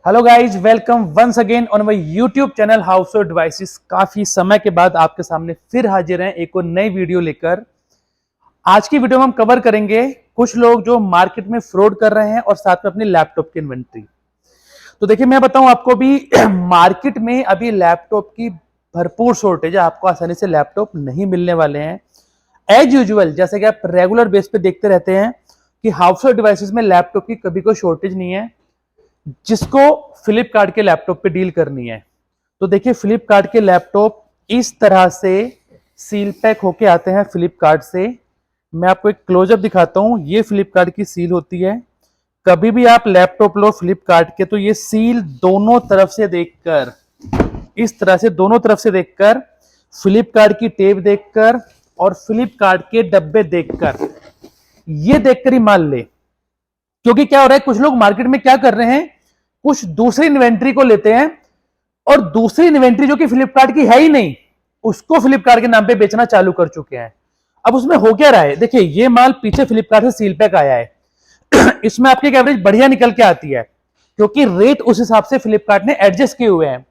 Hello guys, welcome once again on my YouTube channel household devices. काफी समय के बाद आपके सामने फिर हाजिर हैं एक और नई वीडियो लेकर। आज की वीडियो में हम कवर करेंगे कुछ लोग जो मार्केट में फ्रॉड कर रहे हैं और साथ में अपनी लैपटॉप की इन्वेंट्री। तो देखिए, मैं बताऊं आपको भी मार्केट में अभी लैपटॉप की भरपूर शॉर्टेज है। आपको आसानी से लैपटॉप नहीं मिलने वाले हैं। एज यूजुअल, जैसे कि आप रेगुलर बेस पे देखते रहते हैं कि हाउस होल्ड डिवाइसेस में लैपटॉप की कभी कोई शॉर्टेज नहीं है। जिसको फ्लिपकार्ट के लैपटॉप पे डील करनी है, तो देखिए फ्लिपकार्ट के लैपटॉप इस तरह से सील पैक होके आते हैं फ्लिपकार्ट से। मैं आपको एक क्लोजअप दिखाता हूं। ये फ्लिपकार्ट की सील होती है। कभी भी आप लैपटॉप लो फ्लिपकार्ट के, तो ये सील दोनों तरफ से देखकर, इस तरह से दोनों तरफ से देखकर, फ्लिपकार्ट की टेप देखकर और फ्लिपकार्ट के डब्बे देखकर, ये देखकर ही मान ले। क्योंकि क्या हो रहा है, कुछ लोग मार्केट में क्या कर रहे हैं, कुछ दूसरी इन्वेंट्री को लेते हैं और दूसरी इन्वेंट्री जो कि फ्लिपकार्ट की है ही नहीं, उसको फ्लिपकार्ट के नाम पे बेचना चालू कर चुके हैं। अब उसमें हो क्या रहा है, देखिए ये माल पीछे फ्लिपकार्ट से सील पैक आया है इसमें आपकी एवरेज बढ़िया निकल के आती है क्योंकि रेट उस हिसाब से फ्लिपकार्ट ने एडजस्ट किए हुए हैं।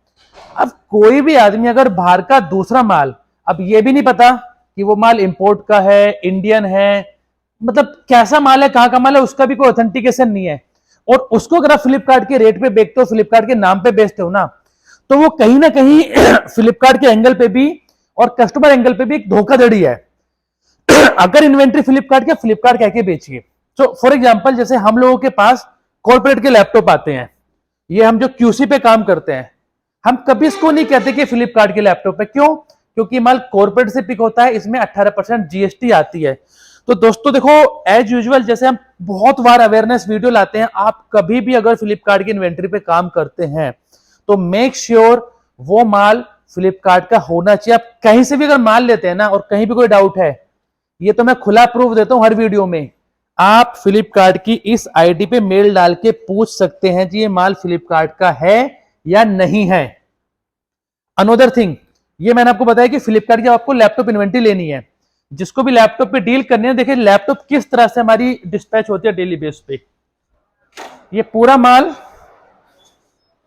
अब कोई भी आदमी अगर बाहर का दूसरा माल, अब ये भी नहीं पता कि वो माल इंपोर्ट का है, इंडियन है, मतलब कैसा माल है, कहां का माल है, उसका भी कोई ऑथेंटिकेशन नहीं है, और उसको अगर आप फ्लिपकार्ट के रेट पे बेचते हो, फ्लिपकार्ट के नाम पे बेचते हो ना, तो वो कहीं ना कहीं फ्लिपकार्ट के एंगल पे भी और कस्टमर एंगल पे भी एक धोखाधड़ी है अगर इन्वेंट्री फ्लिपकार्ट कह के बेचिए। तो फॉर एग्जांपल, जैसे हम लोगों के पास कॉर्पोरेट के लैपटॉप आते हैं, ये हम जो क्यूसी पे काम करते हैं, हम कभी इसको नहीं कहते कि फ्लिपकार्ट के लैपटॉप है। क्यों? क्योंकि माल कॉर्पोरेट से पिक होता है, इसमें 18% जीएसटी आती है। तो दोस्तों देखो, एज यूजुअल जैसे हम बहुत बार अवेयरनेस वीडियो लाते हैं, आप कभी भी अगर फ्लिपकार्ट की इन्वेंट्री पे काम करते हैं तो मेक श्योर वो माल फ्लिपकार्ट का होना चाहिए। आप कहीं से भी अगर माल लेते हैं ना और कहीं भी कोई डाउट है, ये तो मैं खुला प्रूफ देता हूं हर वीडियो में, आप फ्लिपकार्ट की इस आईडी पे मेल डाल के पूछ सकते हैं जी ये माल फ्लिपकार्ट का है या नहीं है। अनदर थिंग, ये मैंने आपको बताया कि फ्लिपकार्ट की आपको लैपटॉप इन्वेंट्री लेनी है, जिसको भी लैपटॉप पे डील करनी है, देखिए लैपटॉप किस तरह से हमारी डिस्पैच होती है डेली बेस पे। ये पूरा माल,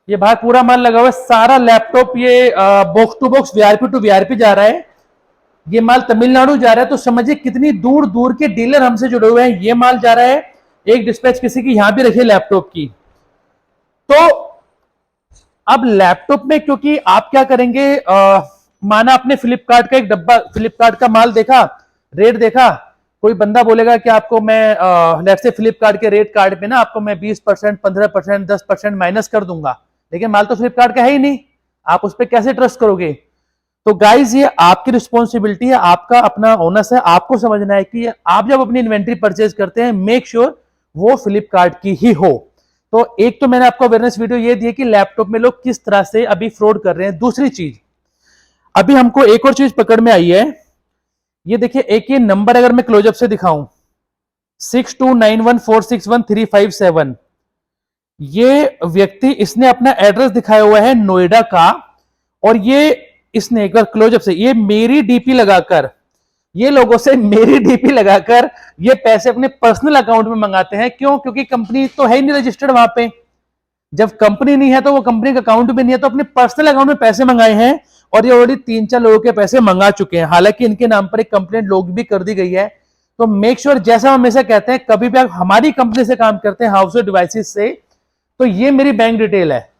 ये बाहर पूरा माल लगा हुआ है, सारा लैपटॉप ये box to box, VRP to VRP जा रहा है। ये माल तमिलनाडु जा रहा है, तो समझिए कितनी दूर दूर के डीलर हमसे जुड़े हुए हैं। ये माल जा रहा है, एक डिस्पैच किसी की यहां भी रखी है लैपटॉप की। तो अब लैपटॉप में क्योंकि आप क्या करेंगे, माना आपने फ्लिपकार्ट का एक डब्बा, फ्लिपकार्ट का माल देखा, रेट देखा, कोई बंदा बोलेगा कि आपको मैं लेट्स से फ्लिपकार्ट के रेट कार्ड पे ना आपको मैं 20%, 15%, 10% माइनस कर दूंगा, लेकिन माल तो फ्लिपकार्ट का है ही नहीं, आप उस पर कैसे ट्रस्ट करोगे? तो गाइज ये आपकी रिस्पॉन्सिबिलिटी है, आपका अपना ओनस है। आपको समझना है कि आप जब अपनी इन्वेंट्री परचेज करते हैं, मेक श्योर वो फ्लिपकार्ट की ही हो। तो एक तो मैंने आपको अवेयरनेस वीडियो ये दी कि लैपटॉप में लोग किस तरह से अभी फ्रॉड कर रहे हैं। दूसरी चीज, अभी हमको एक और चीज पकड़ में आई है। ये देखिए, एक ये नंबर अगर मैं क्लोजअप से दिखाऊं, 6291461357, ये व्यक्ति, इसने अपना एड्रेस दिखाया हुआ है नोएडा का, और ये इसने एक बार क्लोजअप से, ये मेरी डीपी लगाकर, ये लोगों से मेरी डीपी लगाकर ये पैसे अपने पर्सनल अकाउंट में मंगाते हैं। क्यों? क्योंकि कंपनी तो है ही नहीं रजिस्टर्ड वहां पे। जब कंपनी नहीं है तो वो कंपनी का अकाउंट भी नहीं है, तो अपने पर्सनल अकाउंट में पैसे मंगाए हैं, और ये ऑलरेडी 3-4 लोगों के पैसे मंगा चुके हैं। हालांकि इनके नाम पर एक कंप्लेंट लॉग भी कर दी गई है। तो मेक श्योर, जैसा हम हमेशा कहते हैं, कभी भी आप हमारी कंपनी से काम करते हैं, हाउस होल्ड डिवाइसेस से, तो ये मेरी बैंक डिटेल है,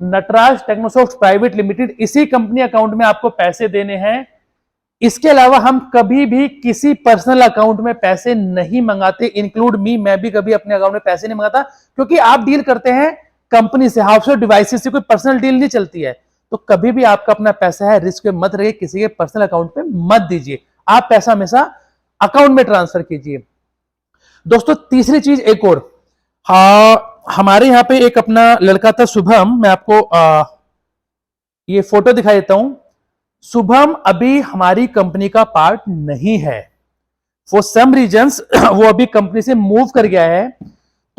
नटराज टेक्नोसॉफ्ट प्राइवेट लिमिटेड, इसी कंपनी अकाउंट में आपको पैसे देने हैं। इसके अलावा हम कभी भी किसी पर्सनल अकाउंट में पैसे नहीं मंगाते, इंक्लूड मी, मैं भी कभी अपने अकाउंट में पैसे नहीं मंगाता, क्योंकि आप डील करते हैं कंपनी से, हाउस होल्ड डिवाइसेस से, कोई पर्सनल डील नहीं चलती है। तो कभी भी आपका अपना पैसा है, रिस्क में मत रहिए, किसी के पर्सनल अकाउंट पे मत दीजिए, आप पैसा हमेशा अकाउंट में ट्रांसफर कीजिए। दोस्तों तीसरी चीज एक और, हमारे यहाँ पे एक अपना लड़का था शुभम, मैं आपको ये फोटो दिखा देता हूं। शुभम अभी हमारी कंपनी का पार्ट नहीं है, फॉर सम रीजंस वो अभी कंपनी से मूव कर गया है।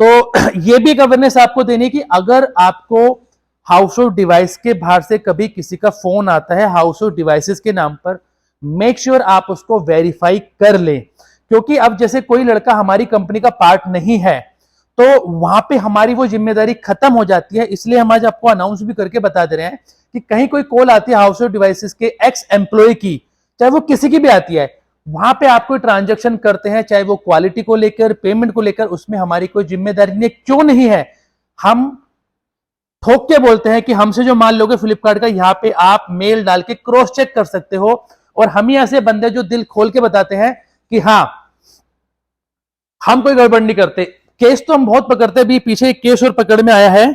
तो ये भी एक अवेयरनेस आपको देनी कि अगर आपको हाउस होल्ड डिवाइस के बाहर से कभी किसी का फोन आता है हाउस होल्ड डिवाइसेस के नाम पर, मेक श्योर आप उसको वेरीफाई कर लें। क्योंकि अब जैसे कोई लड़का हमारी कंपनी का पार्ट नहीं है, तो वहां पे हमारी वो जिम्मेदारी खत्म हो जाती है। इसलिए हम आज आपको अनाउंस भी करके बता दे रहे हैं कि कहीं कोई कॉल आती है हाउस होल्ड डिवाइसेस के एक्स एम्प्लॉय की, चाहे वो किसी की भी आती है, वहां पे आप कोई ट्रांजेक्शन करते हैं, चाहे वो क्वालिटी को लेकर, पेमेंट को लेकर, उसमें हमारी कोई जिम्मेदारी नहीं, क्यों नहीं है? हम ठोक के बोलते हैं कि हमसे जो माल लोगे फ्लिपकार्ट का, यहां पे आप मेल डाल के क्रॉस चेक कर सकते हो। और हम ही ऐसे बंदे जो दिल खोल के बताते हैं कि हाँ, हम कोई गड़बड़ नहीं करते। केस तो हम बहुत पकड़ते हैं, भी पीछे एक केस और पकड़ में आया है,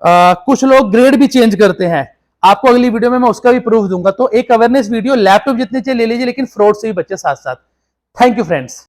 कुछ लोग ग्रेड भी चेंज करते हैं। आपको अगली वीडियो में मैं उसका भी प्रूफ दूंगा। तो एक अवेयरनेस वीडियो, लैपटॉप जितने चाहिए ले लीजिए, लेकिन फ्रॉड से भी बचे साथ साथ। Thank you friends.